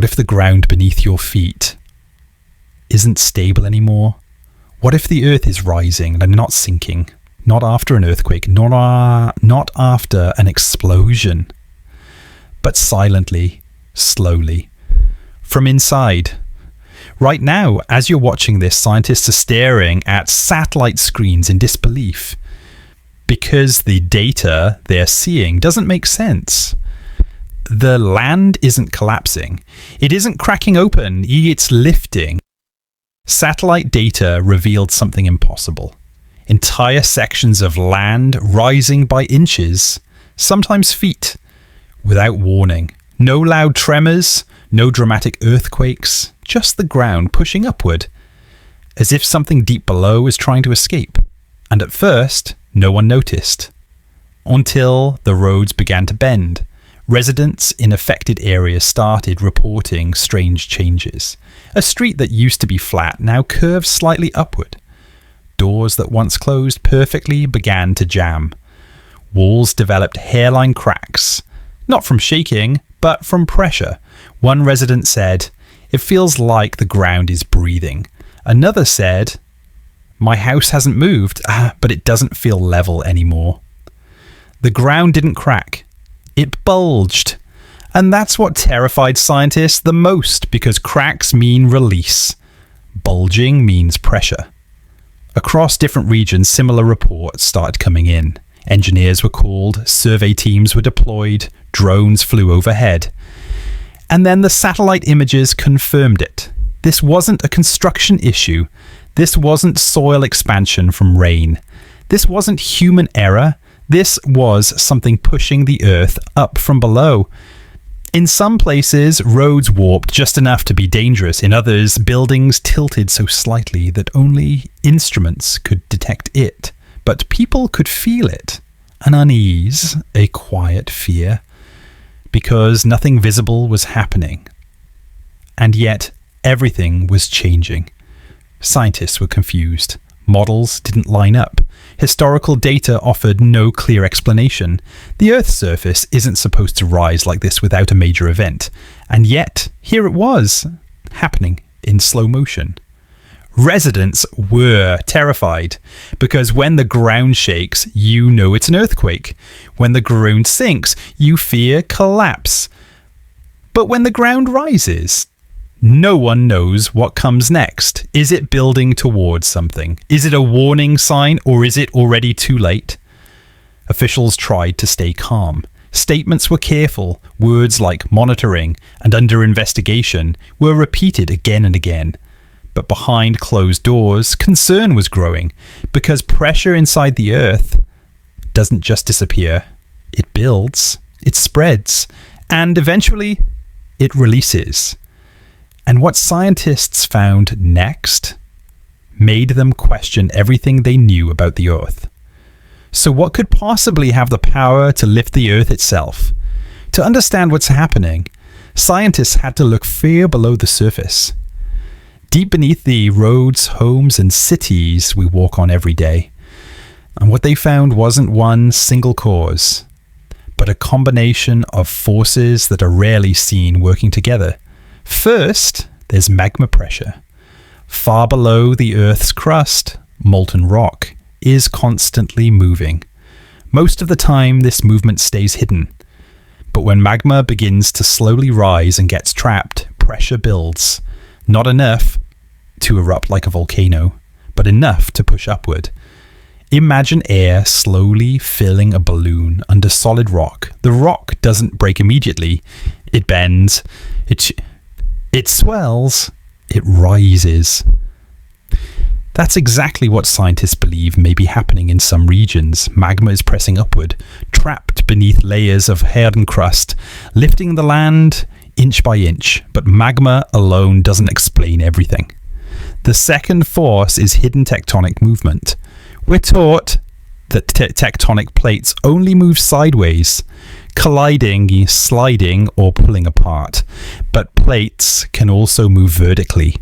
What if the ground beneath your feet isn't stable anymore? What if the earth is rising and not sinking? Not after an earthquake, not after an explosion, but silently, slowly, from inside. Right now, as you're watching this, scientists are staring at satellite screens in disbelief because the data they're seeing doesn't make sense. The land isn't collapsing. It isn't cracking open. It's lifting. Satellite data revealed something impossible. Entire sections of land rising by inches, sometimes feet, without warning. No loud tremors, no dramatic earthquakes, just the ground pushing upward, as if something deep below is trying to escape. And at first, no one noticed. Until the roads began to bend. Residents in affected areas started reporting strange changes. A street that used to be flat now curves slightly upward. Doors that once closed perfectly began to jam. Walls developed hairline cracks, not from shaking, but from pressure. One resident said, "It feels like the ground is breathing." Another said, "My house hasn't moved, but it doesn't feel level anymore." The ground didn't crack. It bulged. And that's what terrified scientists the most, because cracks mean release. Bulging means pressure. Across different regions, similar reports started coming in. Engineers were called, survey teams were deployed, drones flew overhead. And then the satellite images confirmed it. This wasn't a construction issue. This wasn't soil expansion from rain. This wasn't human error. This was something pushing the earth up from below. In some places, roads warped just enough to be dangerous. In others, buildings tilted so slightly that only instruments could detect it. But people could feel it. An unease, a quiet fear, because nothing visible was happening. And yet, everything was changing. Scientists were confused. Models didn't line up. Historical data offered no clear explanation. The Earth's surface isn't supposed to rise like this without a major event. And yet, here it was, happening in slow motion. Residents were terrified, because when the ground shakes, you know it's an earthquake. When the ground sinks, you fear collapse. But when the ground rises, no one knows what comes next. Is it building towards something? Is it a warning sign, or is it already too late? Officials tried to stay calm. Statements were careful. Words like monitoring and under investigation were repeated again and again. But behind closed doors, concern was growing, because pressure inside the earth doesn't just disappear. It builds, it spreads, and eventually it releases. And what scientists found next made them question everything they knew about the Earth. So what could possibly have the power to lift the Earth itself? To understand what's happening, scientists had to look far below the surface. Deep beneath the roads, homes, and cities we walk on every day. And what they found wasn't one single cause, but a combination of forces that are rarely seen working together. First, there's magma pressure. Far below the Earth's crust, molten rock is constantly moving. Most of the time, this movement stays hidden. But when magma begins to slowly rise and gets trapped, pressure builds. Not enough to erupt like a volcano, but enough to push upward. Imagine air slowly filling a balloon under solid rock. The rock doesn't break immediately. It bends. It swells, it rises. That's exactly what scientists believe may be happening in some regions. Magma is pressing upward, trapped beneath layers of hardened crust, lifting the land inch by inch. But magma alone doesn't explain everything. The second force is hidden tectonic movement. We're taught that tectonic plates only move sideways, colliding, sliding, or pulling apart. But plates can also move vertically.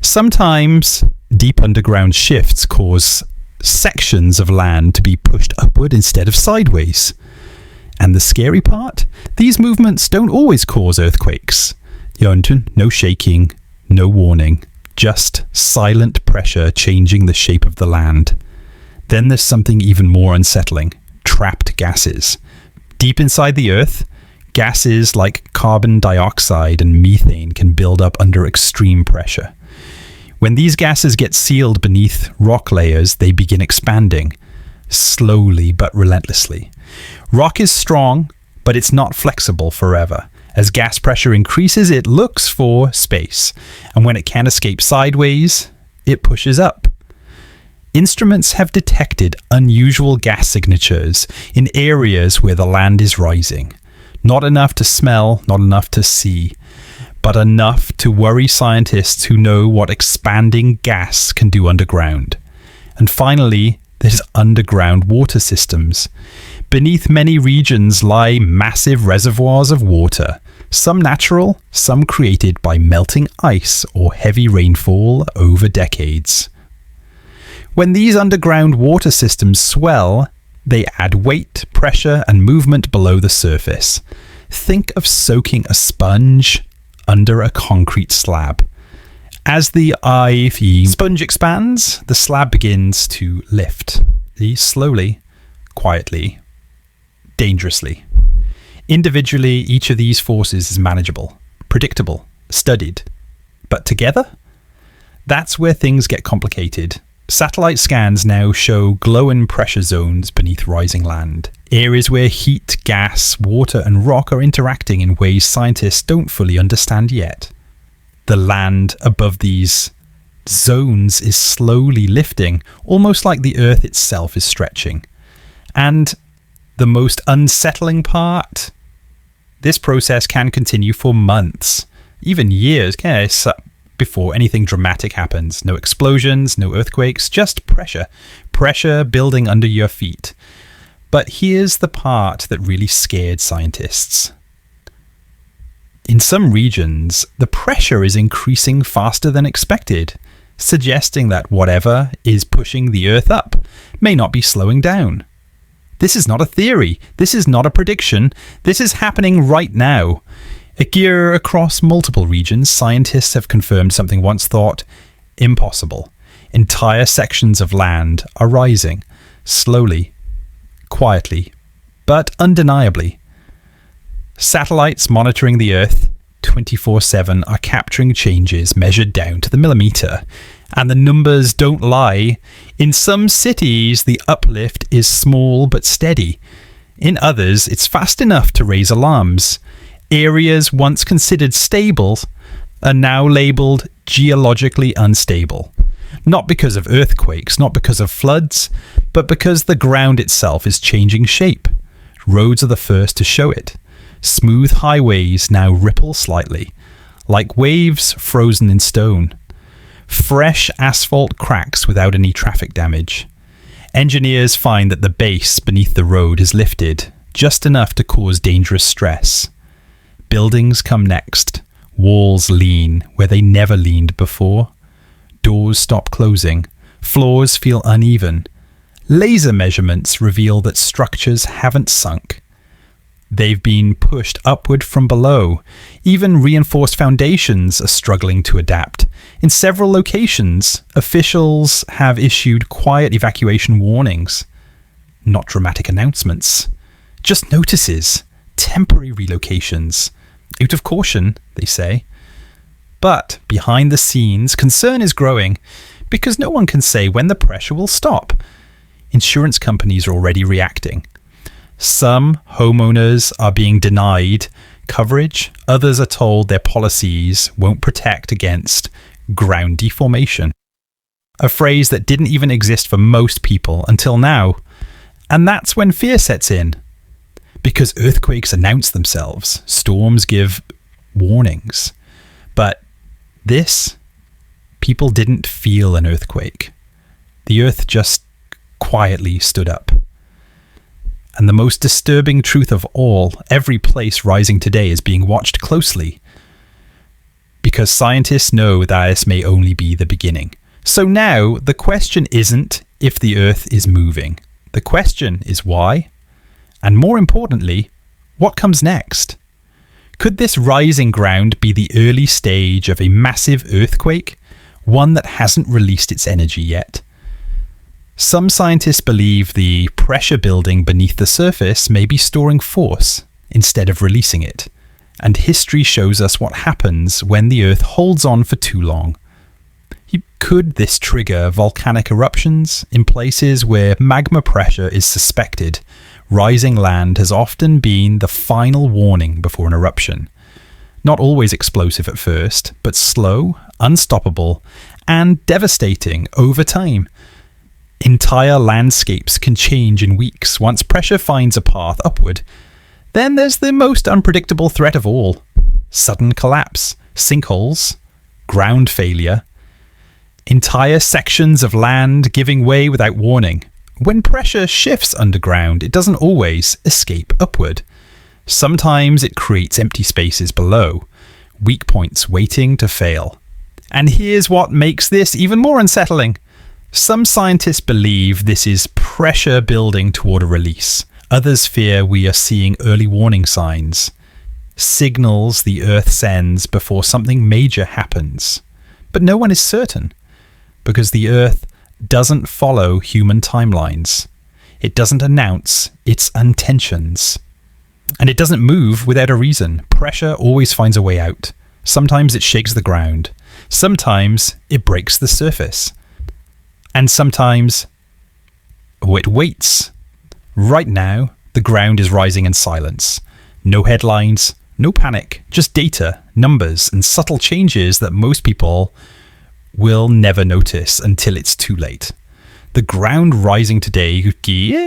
Sometimes deep underground shifts cause sections of land to be pushed upward instead of sideways. And the scary part? These movements don't always cause earthquakes. No shaking, no warning, just silent pressure changing the shape of the land. Then there's something even more unsettling: trapped gases. Deep inside the Earth, gases like carbon dioxide and methane can build up under extreme pressure. When these gases get sealed beneath rock layers, they begin expanding, slowly but relentlessly. Rock is strong, but it's not flexible forever. As gas pressure increases, it looks for space, and when it can't escape sideways, it pushes up. Instruments have detected unusual gas signatures in areas where the land is rising. Not enough to smell, not enough to see, but enough to worry scientists who know what expanding gas can do underground. And finally, there's underground water systems. Beneath many regions lie massive reservoirs of water, some natural, some created by melting ice or heavy rainfall over decades. When these underground water systems swell, they add weight, pressure, and movement below the surface. Think of soaking a sponge under a concrete slab. As the IV sponge expands, the slab begins to lift. Slowly, quietly, dangerously. Individually, each of these forces is manageable, predictable, studied. But together? That's where things get complicated. Satellite scans now show glowing pressure zones beneath rising land. Areas where heat, gas, water, and rock are interacting in ways scientists don't fully understand yet. The land above these zones is slowly lifting, almost like the Earth itself is stretching. And the most unsettling part? This process can continue for months, even years, before anything dramatic happens. No explosions, no earthquakes, just pressure. Pressure building under your feet. But here's the part that really scared scientists. In some regions, the pressure is increasing faster than expected, suggesting that whatever is pushing the Earth up may not be slowing down. This is not a theory. This is not a prediction. This is happening right now. Across multiple regions, scientists have confirmed something once thought impossible. Entire sections of land are rising, slowly, quietly, but undeniably. Satellites monitoring the Earth 24/7 are capturing changes measured down to the millimeter. And the numbers don't lie. In some cities, the uplift is small but steady. In others, it's fast enough to raise alarms. Areas once considered stable are now labelled geologically unstable. Not because of earthquakes, not because of floods, but because the ground itself is changing shape. Roads are the first to show it. Smooth highways now ripple slightly, like waves frozen in stone. Fresh asphalt cracks without any traffic damage. Engineers find that the base beneath the road is lifted, just enough to cause dangerous stress. Buildings come next. Walls lean where they never leaned before. Doors stop closing. Floors feel uneven. Laser measurements reveal that structures haven't sunk. They've been pushed upward from below. Even reinforced foundations are struggling to adapt. In several locations, officials have issued quiet evacuation warnings. Not dramatic announcements, just notices, temporary relocations. Out of caution, they say. But behind the scenes, concern is growing because no one can say when the pressure will stop. Insurance companies are already reacting. Some homeowners are being denied coverage. Others are told their policies won't protect against ground deformation. A phrase that didn't even exist for most people until now. And that's when fear sets in. Because earthquakes announce themselves. Storms give warnings. But this, people didn't feel an earthquake. The Earth just quietly stood up. And the most disturbing truth of all, every place rising today is being watched closely. Because scientists know that this may only be the beginning. So now, the question isn't if the Earth is moving. The question is why? And more importantly, what comes next? Could this rising ground be the early stage of a massive earthquake, one that hasn't released its energy yet? Some scientists believe the pressure building beneath the surface may be storing force instead of releasing it, and history shows us what happens when the Earth holds on for too long. Could this trigger volcanic eruptions in places where magma pressure is suspected? Rising land has often been the final warning before an eruption. Not always explosive at first, but slow, unstoppable, and devastating over time. Entire landscapes can change in weeks once pressure finds a path upward. Then there's the most unpredictable threat of all: sudden collapse, sinkholes, ground failure, entire sections of land giving way without warning. When pressure shifts underground, it doesn't always escape upward. Sometimes it creates empty spaces below, weak points waiting to fail. And here's what makes this even more unsettling. Some scientists believe this is pressure building toward a release. Others fear we are seeing early warning signs, signals the Earth sends before something major happens. But no one is certain, because the Earth doesn't follow human timelines. It doesn't announce its intentions. And it doesn't move without a reason. Pressure always finds a way out. Sometimes it shakes the ground. Sometimes it breaks the surface. And sometimes it waits. Right now, the ground is rising in silence. No headlines, no panic, just data, numbers, and subtle changes that most people will never notice until it's too late. The ground rising today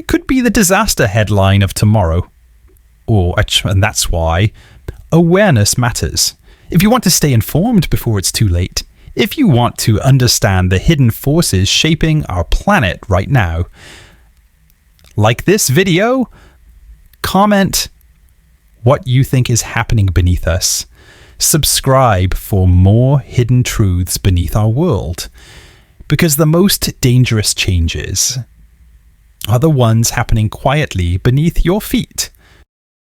could be the disaster headline of tomorrow. And that's why awareness matters. If you want to stay informed before it's too late, if you want to understand the hidden forces shaping our planet right now, like this video, comment what you think is happening beneath us. Subscribe for more hidden truths beneath our world, because the most dangerous changes are the ones happening quietly beneath your feet.